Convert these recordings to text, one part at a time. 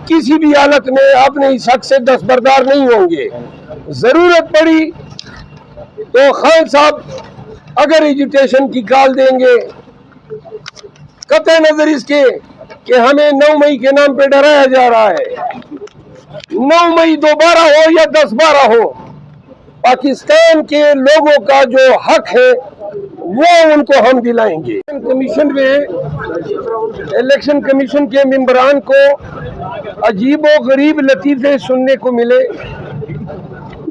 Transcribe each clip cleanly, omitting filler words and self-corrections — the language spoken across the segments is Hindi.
किसी भी हालत में अपने इस हक से दस्तबरदार नहीं होंगे। जरूरत पड़ी तो खान साहब अगर एजुटेशन की कॉल देंगे, कतई नजर इसके कि हमें 9 मई के नाम पे डराया जा रहा है। 9 मई दोबारा हो या 10-12 हो, पाकिस्तान के लोगों का जो हक है वो उनको हम दिलाएंगे। कमीशन में इलेक्शन कमीशन के मेंबरान को अजीब व गरीब लतीफे सुनने को मिले।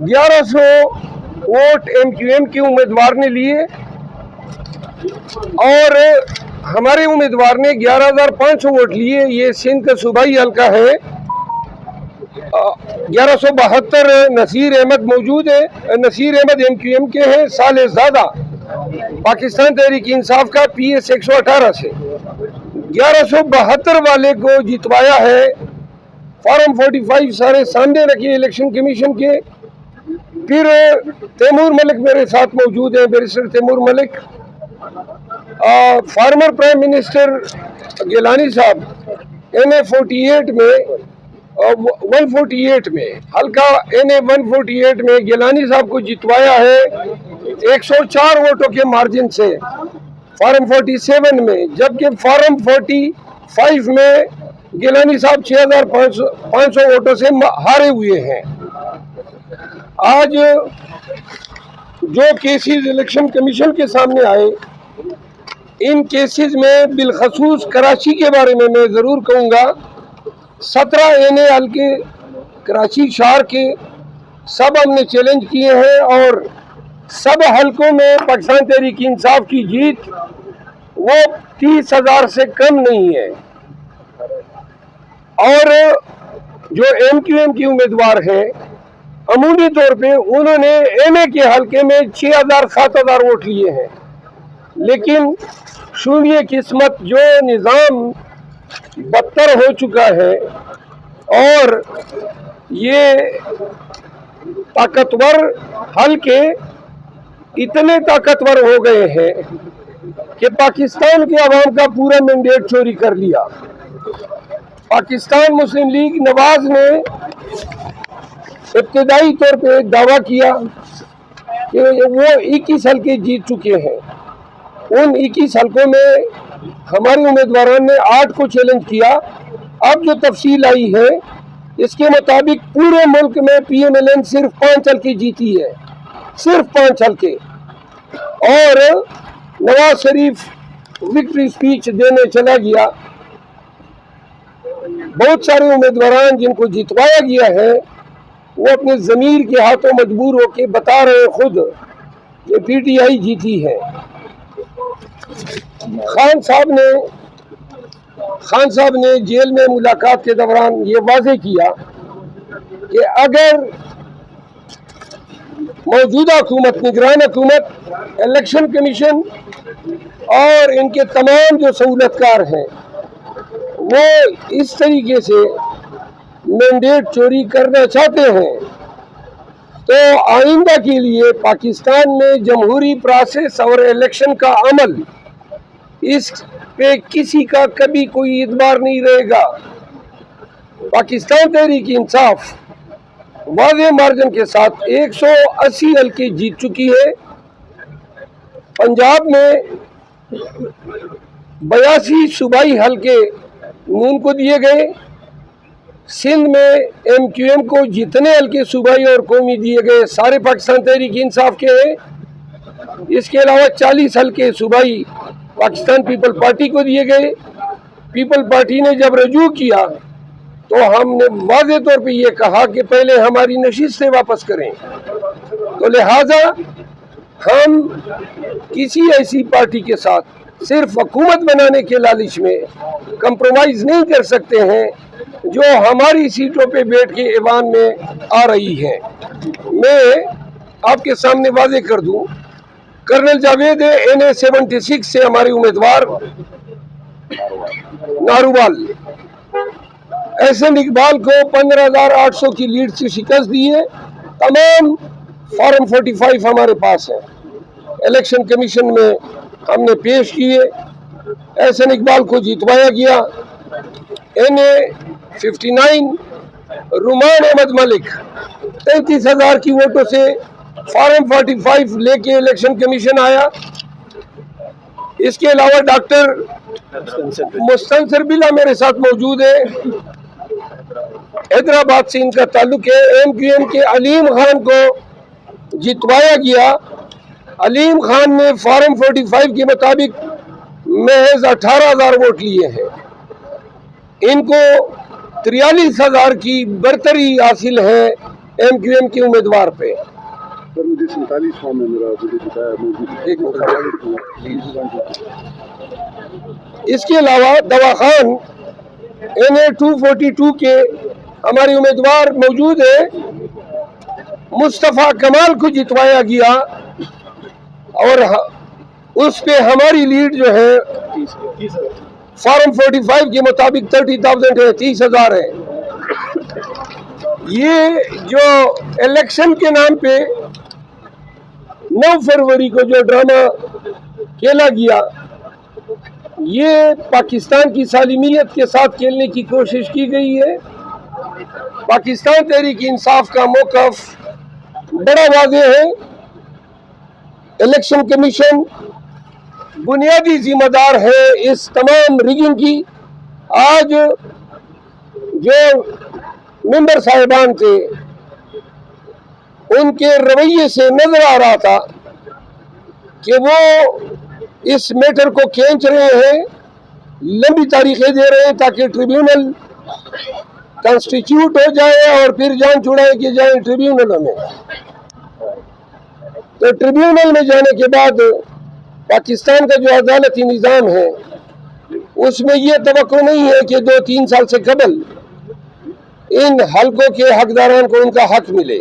1100 वोट MQM के उम्मीदवार ने लिए और हमारे उम्मीदवार ने 11,500 वोट लिए। ये सिंध का सूबाई हल्का है। 1172 नसीर अहमद मौजूद है। नसीर अहमद MQM के हैं। सालेज़ादा पाकिस्तान तहरीक इंसाफ का PS 118 से 1172 वाले को जितवाया है। फॉर्म 45 सारे सामने रखे इलेक्शन कमीशन के। फिर तैमूर मलिक मेरे साथ मौजूद है, barrister Taimur Malik. Former prime minister Gilani साहब NA 48 में 148 में हल्का NA 148 में गिलानी साहब को जितवाया है 104 वोटों के मार्जिन से फॉर्म 47 में, जबकि फॉर्म 45 में गिलानी साहब 6,500 वोटों से हारे हुए हैं। आज जो केसेस इलेक्शन कमीशन के सामने आए, इन केसेस में बिलखसूस कराची के बारे में मैं ज़रूर कहूँगा। 17 NA हल्के कराची शहर के सब हमने चैलेंज किए हैं और सब हलकों में पाकिस्तान तहरीक इंसाफ की जीत वो 30,000 से कम नहीं है। और जो MQM की उम्मीदवार हैं, अमूली तौर पे उन्होंने NA के हलके में 6,000-7,000 वोट लिए हैं। लेकिन शून्य किस्मत, जो निज़ाम बदतर हो चुका है और ये ताकतवर हलके इतने ताकतवर हो गए हैं कि पाकिस्तान के अवाम का पूरा मैंडेट चोरी कर लिया। पाकिस्तान मुस्लिम लीग नवाज ने इब्तदाई तौर पे दावा किया कि वो 21 हल्के जीत चुके हैं। उन 21 हल्कों में हमारे उम्मीदवारों ने 8 को चैलेंज किया। अब जो तफसील आई है, इसके मुताबिक पूरे मुल्क में PMLN सिर्फ 5 हल्के जीती है, सिर्फ 5 हल्के। और नवाज शरीफ विक्ट्री स्पीच देने चला गया। बहुत सारे उम्मीदवार जिनको जितवाया गया है वो अपने ज़मीर के हाथों मजबूर होकर बता रहे हैं खुद कि PTI जीती है। खान साहब ने जेल में मुलाकात के दौरान ये वाज़ेह किया कि अगर मौजूदा हुकूमत, निगरान हुकूमत, इलेक्शन कमीशन और इनके तमाम जो सहूलतकार हैं वो इस तरीके से मैंडेट चोरी करना चाहते हैं, तो आइंदा के लिए पाकिस्तान में जमहूरी प्रोसेस और इलेक्शन का अमल, इस पे किसी का कभी कोई इतबार नहीं रहेगा। पाकिस्तान तहरीक इंसाफ वाज़ेह मार्जिन के साथ 180 हल्के जीत चुकी है। पंजाब में 82 सूबाई हल्के नून को दिए गए। सिंध में MQM को जितने हल्के सूबाई और कौमी दिए गए सारे पाकिस्तान तहरीक इंसाफ के हैं। इसके अलावा 40 हल्के सूबाई पाकिस्तान पीपल पार्टी को दिए गए। पीपल पार्टी ने जब रजू किया तो हमने वाज़ेह तौर पे ये कहा कि पहले हमारी नशिस्तें वापस करें। तो लिहाजा हम किसी ऐसी पार्टी के साथ सिर्फ हुकूमत बनाने के लालच में कंप्रोमाइज़ नहीं कर सकते हैं जो हमारी सीटों पे बैठ के ऐवान में आ रही हैं। मैं आपके सामने वाज़ेह कर दूं, कर्नल जावेद NA 76 से हमारे उम्मीदवार नारूवाल एहसन इकबाल को 15,800 की लीड से शिकस्त दी है। तमाम फॉर्म 45 हमारे पास है, इलेक्शन कमीशन में हमने पेश किए। एहसन इकबाल को जितवाया गया। NA 59, रुमान अहमद मलिक 33,000 की वोटों से फॉर्म 45 लेके इलेक्शन कमीशन आया। इसके अलावा डॉक्टर मुस्तनसर बिला मेरे साथ मौजूद है, हैदराबाद से इनका ताल्लुक है। MQM के अलीम खान को जितवाया गया। अलीम खान ने फॉर्म 45 के मुताबिक महज 18,000 वोट लिए हैं। इनको 43,000 की बरतरी हासिल है MQM के उम्मीदवार पे। सर मुझे 47 फॉर्म है मेरा, मुझे बताया इसके अलावा दवाखान NA 242 के हमारे उम्मीदवार मौजूद है। मुस्तफ़ा कमाल को जितवाया गया और उस पे हमारी लीड जो है फॉर्म 45 के मुताबिक 30,000 है, 30,000 है। ये जो इलेक्शन के नाम पे 9 फरवरी को जो ड्रामा खेला गया, ये पाकिस्तान की सालिमियत के साथ खेलने की कोशिश की गई है। पाकिस्तान तहरीक इंसाफ का मौक़िफ़ बड़ा वाज़ेह है। इलेक्शन कमीशन बुनियादी जिम्मेदार है इस तमाम रिगिंग की। आज जो मेंबर साहिबान थे उनके रवैये से नजर आ रहा था कि वो इस मैटर को खींच रहे हैं, लंबी तारीखें दे रहे हैं ताकि ट्रिब्यूनल कॉन्स्टिट्यूट हो जाए और फिर जान छुड़ाए कि जाए ट्रिब्यूनल में। तो ट्रिब्यूनल में जाने के बाद पाकिस्तान का जो अदालती निज़ाम है उसमें यह तवक्को नहीं है कि 2-3 साल से कबल इन हलकों के हकदारान को उनका हक मिले।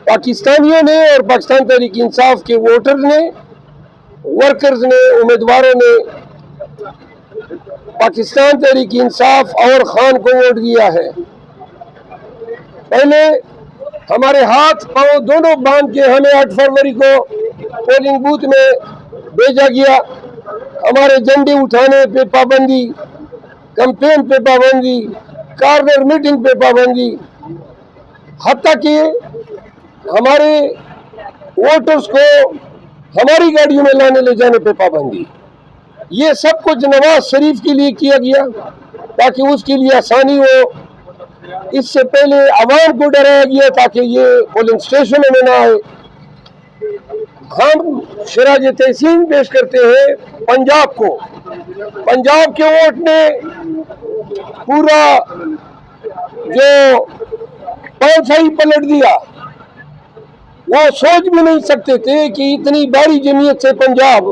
पाकिस्तानियों ने और पाकिस्तान तहरीक इंसाफ के वोटर्स ने, वर्कर्स ने, उम्मीदवारों ने पाकिस्तान तहरीक इंसाफ और खान को वोट दिया है। पहले हमारे हाथ पांव दोनों बांध के हमें 8 फरवरी को पोलिंग बूथ में भेजा गया। हमारे झंडे उठाने पे पाबंदी, कैंपेन पे पाबंदी, कार्नर मीटिंग पे पाबंदी, हत्ता कि हमारे वोटर्स को हमारी गाड़ियों में लाने ले जाने पे पाबंदी। ये सब कुछ नवाज शरीफ के लिए किया गया ताकि उसके लिए आसानी हो। इससे पहले आवाम को डराया गया ताकि ये पोलिंग स्टेशनों में ना आए। हम शराज तहसीन पेश करते हैं पंजाब को। पंजाब के वोट ने पूरा जो पांसा ही पलट दिया। वो सोच भी नहीं सकते थे कि इतनी भारी जमीयत से पंजाब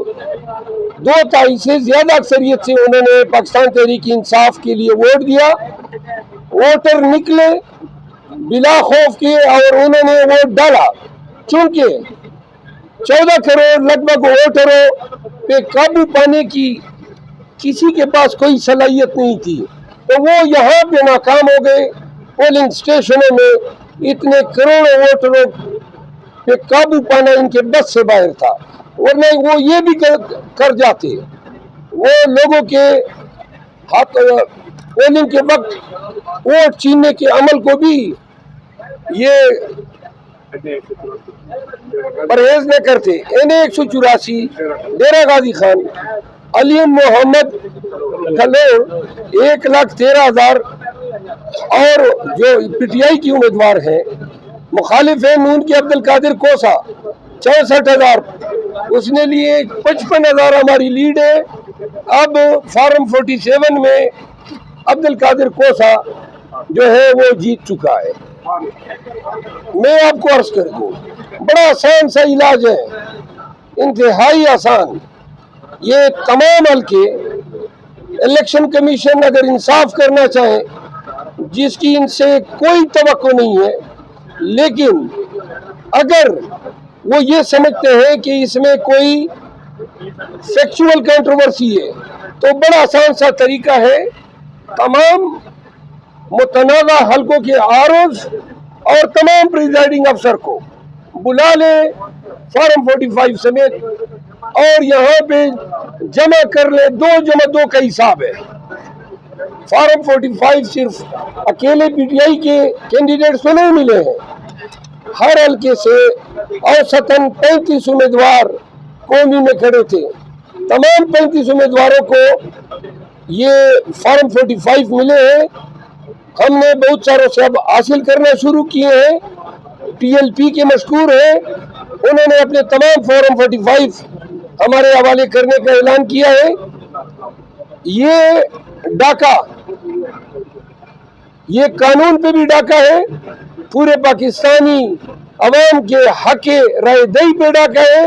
2/3 से ज्यादा अक्सरियत से उन्होंने पाकिस्तान तहरीक इंसाफ के लिए वोट दिया। वोटर निकले बिला खौफ के और उन्होंने वोट डाला, चूंकि 14 करोड़ लगभग वोटरों पे काबू पाने की किसी के पास कोई सलाहियत नहीं थी, तो वो यहाँ पे नाकाम हो गए। पोलिंग स्टेशनों में इतने करोड़ों वोटरों पे काबू पाना इनके बस से बाहर था, वरना वो ये भी कर जाते। वो लोगों के हाथ पोलिंग के वक्त वोट छीनने के अमल को भी ये परहेज न करते। NA 184 डेरा गाजी खान, अलीम मोहम्मद गलोर 1,13,000 और जो PTI की उम्मीदवार हैं मुखालिफ है नून के अब्दुल कादिर कोसा 64,000, उसने लिए 55,000 हमारी लीड है। अब फॉर्म 47 में अब्दुल कादिर कोसा जो है वो जीत चुका है। मैं आपको अर्ज कर दूं, बड़ा आसान सा इलाज है, इंतहाई आसान। ये तमाम हल्के इलेक्शन कमीशन अगर इंसाफ करना चाहे, जिसकी इनसे कोई तवक्को नहीं है, लेकिन अगर वो ये समझते हैं कि इसमें कोई सेक्सुअल कंट्रोवर्सी है, तो बड़ा आसान सा तरीका है, तमाम मुतनाज़ा हलकों के आरओज़ और तमाम प्रिजाइडिंग अफसर को बुला ले फॉर्म 45 समेत और यहाँ पे जमा कर ले। 2 जमा 2 का हिसाब है। फॉर्म 45 सिर्फ अकेले पीटीआई के कैंडिडेट्स को नहीं मिले हैं, हर हल्के से औसतन 35 उम्मीदवार कौमी में खड़े थे। तमाम 35 उम्मीदवारों को ये फॉर्म 45 मिले हैं। हमने बहुत सारों से अब हासिल करना शुरू किए हैं। टीएलपी के मशहूर हैं, उन्होंने अपने तमाम फॉर्म 45 हमारे हवाले करने का ऐलान किया है। ये डाका, ये कानून पे भी डाका है, पूरे पाकिस्तानी अवाम के हक राय दही पे डाका है,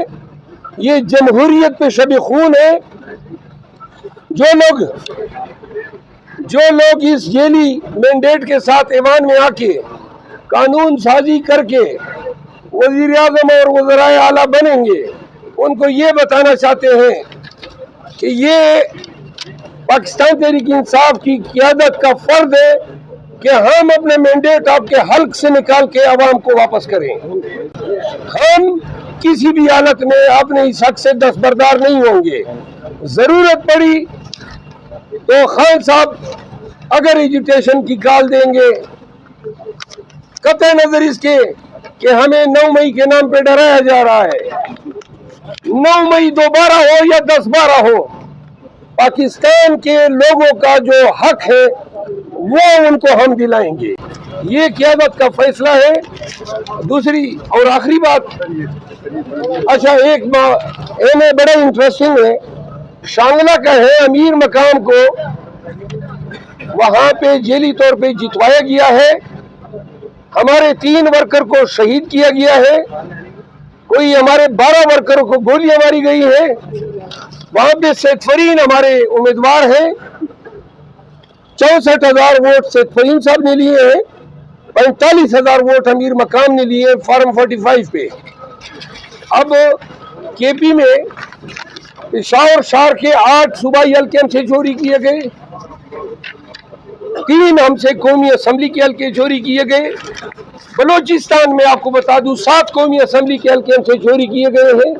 ये जमहूरियत पे शब खून है। जो लोग इस जेली मैंडेट के साथ ऐवान में आके कानून साजी करके वजीर आज़म और वज़राए आला बनेंगे, उनको ये बताना चाहते हैं कि ये पाकिस्तान तहरीक इंसाफ की क़यादत का फर्ज है कि हम अपने मैंडेट आपके हल्क से निकाल के आवाम को वापस करें। हम किसी भी हालत में अपने इस हक से दस्तबरदार नहीं होंगे। जरूरत पड़ी तो खान साहब अगर एजुटेशन की कॉल देंगे, कतई नजर इसके कि हमें 9 मई के नाम पे डराया जा रहा है, 9 मई दोबारा हो या 10-12 हो, पाकिस्तान के लोगों का जो हक है वो उनको हम दिलाएंगे। ये क़यादत का फैसला है। दूसरी और आखिरी बात, अच्छा एक बड़ा इंटरेस्टिंग है, शांगला का है, अमीर मकाम को वहां पे जेली तौर पे जितवाया गया है। हमारे 3 वर्कर को शहीद किया गया है, कोई हमारे 12 वर्करों को गोलियां मारी गई है। वहां पे सैदफरीन हमारे उम्मीदवार हैं, 64,000 वोट सैदफरीन साहब ने लिए हैं, 45,000 वोट अमीर मकाम ने लिए फॉर्म 45 पे। अब केपी में पेशावर शहर के 8 सूबाई हल्के हमसे चोरी किए गए, 3 हमसे कौमी असम्बली के हल्के चोरी किए गए। बलोचिस्तान में आपको बता दूं 7 कौमी असम्बली के हल्के हमसे चोरी किए गए हैं।